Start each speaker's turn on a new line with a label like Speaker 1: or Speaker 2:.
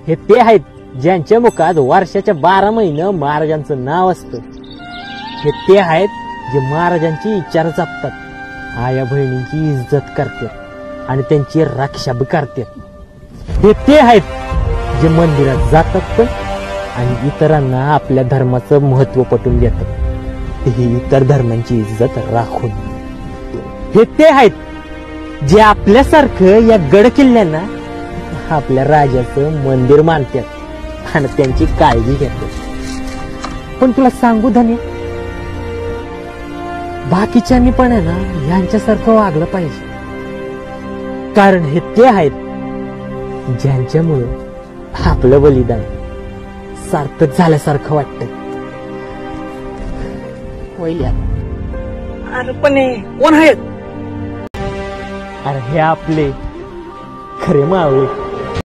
Speaker 1: हे ते आहेत ज्यांच्या मुखात वर्षाच्या 12 महिने महाराजांचं नाव असतं. हे ते आहेत जे महाराजांची विचार जपतात, आया बहिणींची इज्जत करतात आणि त्यांची रक्षा बी करतात. हे ते आहेत जे मंदिरात जातात पण आणि इतरांना आपल्या धर्माचं महत्व पटवून देतात, तेही इतर धर्मांची इज्जत राखून. हे ते आहेत जे आपल्यासारखं या गड किल्ल्यांना आपल्या राजाचं मंदिर मानतात आणि त्यांची काळजी घेतात. पण तुला सांगू धन्य, बाकीच्यांनी पण आहे ना यांच्यासारखं वागलं पाहिजे. कारण हे ते आहेत ज्यांच्यामुळं आपलं बलिदान सार्थक झाल्यासारखं वाटतं.
Speaker 2: अरे पण कोण आहेत?
Speaker 1: अरे हे आपले खरे मावळे.